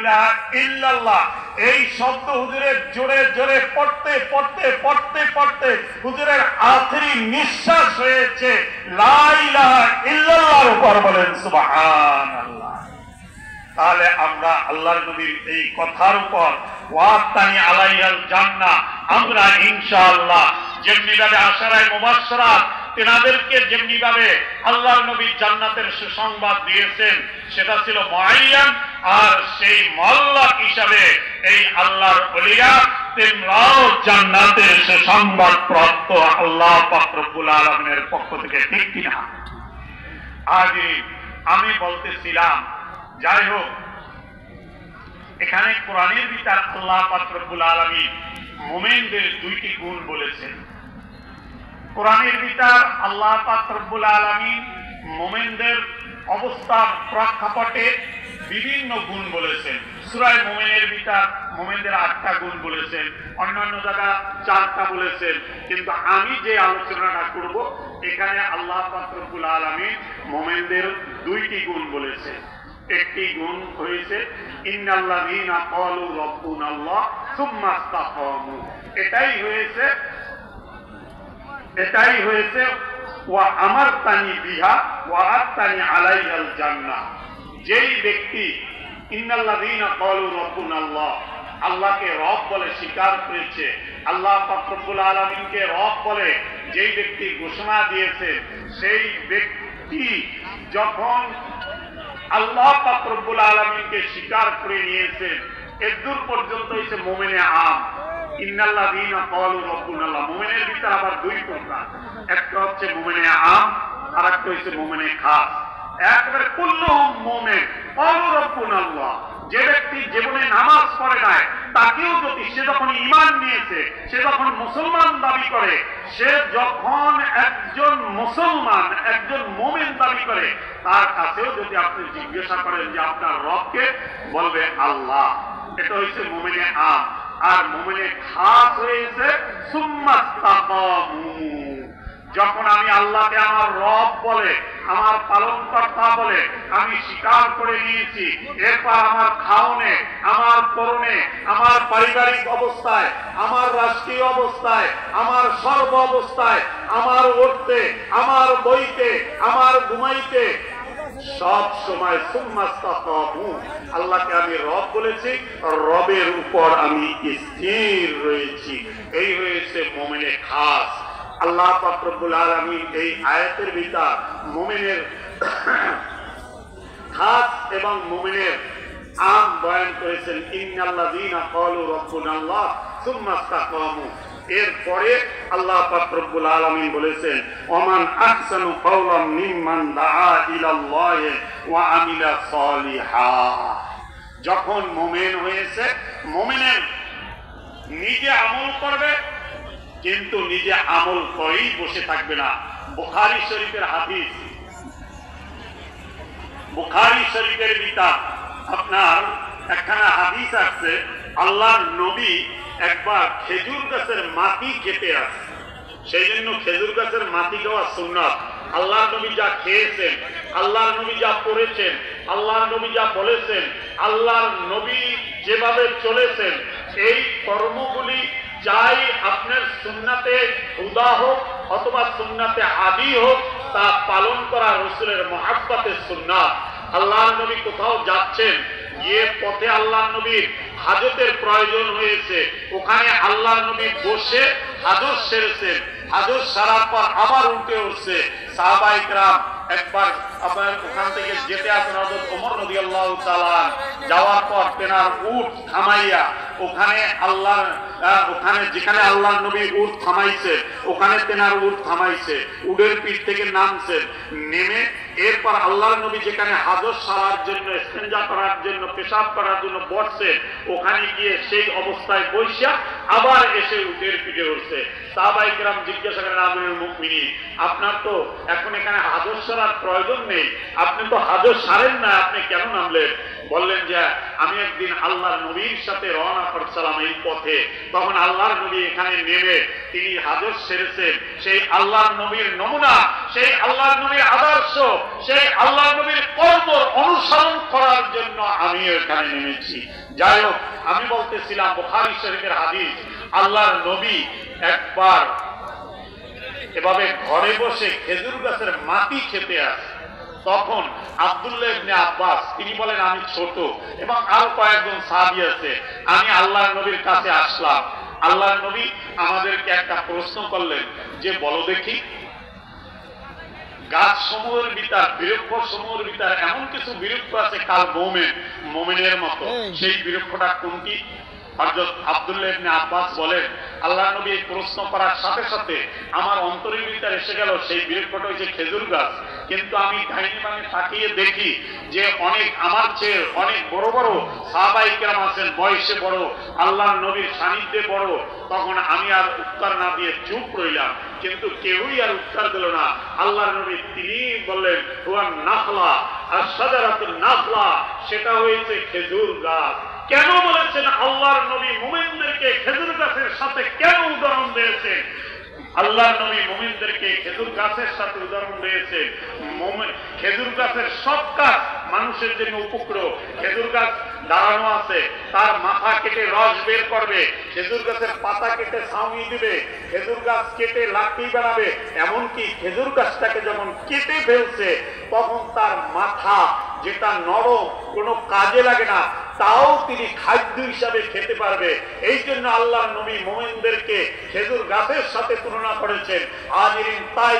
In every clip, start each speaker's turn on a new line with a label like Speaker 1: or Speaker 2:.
Speaker 1: ইলাহা ইল্লাল্লাহ এই শব্দ হুজুরের জোরে জোরে পড়তে পড়তে পড়তে পড়তে হুজুরের আখেরি নিঃশ্বাস হয়েছে লা ইলাহা ইল্লাল্লাহর উপর। বলেন সুবহানাল্লাহ। তাহলে আমরা আল্লাহর নবীর এই কথার উপর ওয়াতানি আলাইয়াল জান্নাহ আমরা ইনশাআল্লাহ যেমনি ভাবে আশারায়ে মুবাশশারাত তেনাদেরকে যেমনি ভাবে আল্লাহর নবী জান্নাতের সুসংবাদ দিয়েছেন সেটা ছিল মুআয়্যান, আর সেই মোয়াল্লাক হিসাবে এই আল্লাহর ওলিরা তোমরাও জান্নাতের সুসংবাদ প্রাপ্ত আল্লাহ পাক রব্বুল আলামিনের পক্ষ থেকে, ঠিক কিনা? আজ আমি বলতেছিলাম, যাই হোক, এখানে কোরআনের ভিতর আল্লাহ পাক রব্বুল আলামিন মুমিনদের দুইটি গুণ বলেছেন। কোরআনের ভিতর আল্লাহ পাক রব্বুল আলামিন মুমিনদের অবস্থার প্রেক্ষাপটে বিভিন্ন গুণ বলেছেন। সূরা মুমিনের ভিতর মুমিনদের 8টা গুণ বলেছেন, অন্যান্য জায়গা 4টা বলেছেন, কিন্তু আমি যে আলোচনাটা করব এখানে আল্লাহ পাক রব্বুল আলামিন মুমিনদের 2টি গুণ বলেছেন। একটি গুণ হয়েছে ইন্নাল্লাযীনা ক্বালু রাব্বুনাল্লাহ সুম্মা ইসতাকামু, এটাই হয়েছে ওয়া আমারতানি বিহা ওয়া আতানি আলাইহাল জান্নাহ। যেই ব্যক্তি ইন্নাল্লাযীনা ক্বালু রাব্বুনাল্লাহ আল্লাহকে রব বলে স্বীকার করেছে, আল্লাহ পাক রব্বুল আলামিনকে রব বলে যেই ব্যক্তি ঘোষণা দিয়েছে, সেই ব্যক্তি যখন আল্লাহ পাক রব্বুল আলামিনকে স্বীকার করে নিয়েছেন, এদূর পর্যন্ত হইছে মুমিনে আম। ইন্নাল্লাযীনা ক্বালু রাব্বুনাল্লাহ মুমিনের ভিতর আবার 2 প্রকার, একটা হচ্ছে মুমিনে আম আর একটা হচ্ছে মুমিনে খাস। একবারে কুল্লুহুম মুমিন ক্বালু রাব্বুনাল্লাহ, যে ব্যক্তি জীবনে নামাজ পড়ে নাই তাকেও যদি সে যখন ঈমান নিয়েছে, সে যখন মুসলমান দাবি করে, সে যখন একজন মুসলমান একজন মুমিন দাবি করে, তার কাছেও যদি আপনি জিজ্ঞাসা করেন যে আপনার রবকে, বলবে আল্লাহ। এটা হচ্ছে মুমিনে আম। আর মুমিনে খাস হয়েছে সুম্মা ইসতাকামু, যখন আমি আল্লাহকে আমার রব বলে, আমার পালনকর্তা বলে আমি স্বীকার করে নিয়েছি, এরপর আমার খাওনে, আমার পরনে, আমার পারিবারিক অবস্থায়, আমার রাষ্ট্রীয় অবস্থায়, আমার সর্ব অবস্থায়, আমার উঠতে, আমার বইতে, আমার ঘুমাইতে, সব সময় সুম্মা ইসতাকামু আল্লাহকে আমি রব বলেছি, রবের উপর আমি স্থির রয়েছি। এই হয়েছে মুমিনে খাস। আল্লাহ পাক রব্বুল আলামিন এই আয়াতের ভিতর মুমিনের খাস এবং মুমিনের আম বয়ান করেছেন। ইন্নাল্লাযীনা ক্বালু রাব্বুনাল্লাহ সুম্মা ইসতাকামু, এরপরে আল্লাহ পাক রব্বুল আলামিন বলেছেন ওমান আহসানু কাওলাম মিম্মান দাআ ইলাল্লাহি ওয়া আমিলা সালিহা। যখন মুমিন হয়েছে, মুমিনের নিজে আমল করবে, কিন্তু নিজে আমল করেই বসে থাকবে না। বুখারী শরীফের হাদিস, বুখারী শরীফের ভিতর আপনার একখানা হাদিস আছে, আল্লাহর নবী একবার খেজুর গাছের মাটি খেতে আসে, সেই জন্য খেজুর গাছের মাটি খাওয়া সুন্নাত। আল্লাহর নবী যা খেয়েছেন, আল্লাহর নবী যা করেছেন, আল্লাহর নবী যা বলেছেন, আল্লাহর নবী যেভাবে চলেছেন, এই কর্মগুলি চাই আপনার সুন্নাতে হুদা হোক অথবা সুন্নাতে আদি হোক, তা পালন করা রাসূলের মহব্বতের সুন্নাত। আল্লাহর নবী কোথাও যাচ্ছেন, গিয়ে পথে আল্লাহর নবীর হাজতের প্রয়োজন হয়েছে, ওখানে আল্লাহর নবী বসে হাজত সেরেছেন। হাজত সারার পর আবার উঠে উঠছে। সাহাবায়ে কেরাম একবার আবার ওখান থেকে যেতে আসেন, হযরত ওমর রাদিয়াল্লাহু তাআলা যাওয়ার পর তেনার উট থামাইয়া ওখানে ওখানে যেখানে আল্লাহর নবী উট থামাইছে, ওখানে তেনার উট থামাইছে, উটের পিঠ থেকে নামছেন, নেমে এরপর আল্লাহর নবী যেখানে হাজত সারার জন্য, ইস্তেঞ্জা করার জন্য, পেশাব করার জন্য বসছেন, ওখানে গিয়ে সেই অবস্থায় বসিয়া আবার এসে উটের পিঠে উঠছে। সাহাবায়ে কেরাম জিজ্ঞাসা করেন, আমিরুল মুমিনিন, আপনার তো এখন এখানে হাজত সারার প্রয়োজন নেই, আপনি তো হাজত সারেন না, আপনি কেন নামলেন? বললেন যে আমি একদিন আল্লাহর নবীর সাথে রওনা করছিলাম এই পথে, তখন আল্লাহর নবী এখানে নেমে তিনি হাজত সেরেছেন। সেই আল্লাহর নবীর নমুনা, সেই আল্লাহর নবীর আদর্শ, সেই আল্লাহর নবীর কর্ম অনুসরণ করার জন্য আমিও এখানে নেমেছি। যাই হোক, আমি বলতেছিলাম বুখারী শরীফের হাদিস, আল্লাহর নবী একবার এভাবে ঘরে বসে খেজুর গাছের মাটি খেতে আসে। তখন আব্দুল্লাহ ইবনে আব্বাস তিনি বলেন, আমি ছোট এবং আরো কয়েকজন সাহাবী আছে, আমি আল্লাহর নবীর কাছে আসলাম। আল্লাহর নবী আমাদেরকে একটা প্রশ্ন করলেন যে বলো দেখি, গাছ সমূহের ভিতর, বৃক্ষ সমূহের ভিতর এমন কিছু বৃক্ষ আছে কাল মোমেনের মতো, সেই বৃক্ষটা কোনটি? হযরত আব্দুল্লাহ ইবনে আব্বাস বলেন, আল্লাহর নবী এই প্রশ্ন করার সাথে সাথে আমার অন্তরের ভিতরে এসে গেল সেই বৃক্ষটা হচ্ছে খেজুর গাছ। কিন্তু আমি ডাইনে বামে তাকিয়ে দেখি যে অনেক আমার চেয়ে অনেক বড় বড় সাহাবায়ে কেরাম আছেন, বয়সে বড়, আল্লাহর নবীর সান্নিধ্যে বড়। তখন আমি আর উত্তর না দিয়ে চুপ রইলাম, কিন্তু কেউই আর উত্তর দিল না। আল্লাহর নবী তিনি বললেন, হুয়া নাখলা আর শাজারাতুন নাখলা, সেটা হয়েছে খেজুর গাছ। কেন বলেছেন আল্লাহর নবী মুমিনদেরকে খেজুর গাছের সাথে কেন উদাহরণ দিয়েছেন? আল্লাহর নবী মুমিনদেরকে খেজুর গাছের সাথে উদাহরণ দিয়েছেন। খেজুর গাছের সব কাজ মানুষের জন্য উপকার। খেজুর গাছ দাঁড়ানো আছে, তার মাথা কেটে রস বের করবে, খেজুর গাছের পাতা কেটে ছাউনি দিবে, খেজুর গাছ কেটে লাকড়ি বানাবে। এমনকি খেজুর গাছটাকে যখন কেটে ফেলছে তখন তার মাথা যেটা নরম, কোনো কাজে লাগে না, তাও তিনি খাদ্য হিসাবে খেতে পারবে। এই জন্য আল্লাহর নবী মুমিনদেরকে খেজুর গাছের সাথে তুলনা করেছেন। আর তাই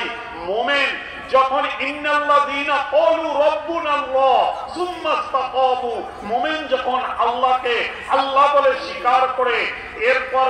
Speaker 1: মুমিন যখন ইন্নাল্লাযীনা ক্বালু রাব্বুনাল্লাহ সুম্মা ইসতাকামু, মুমিন যখন আল্লাহকে আল্লাহ বলে স্বীকার করে এরপর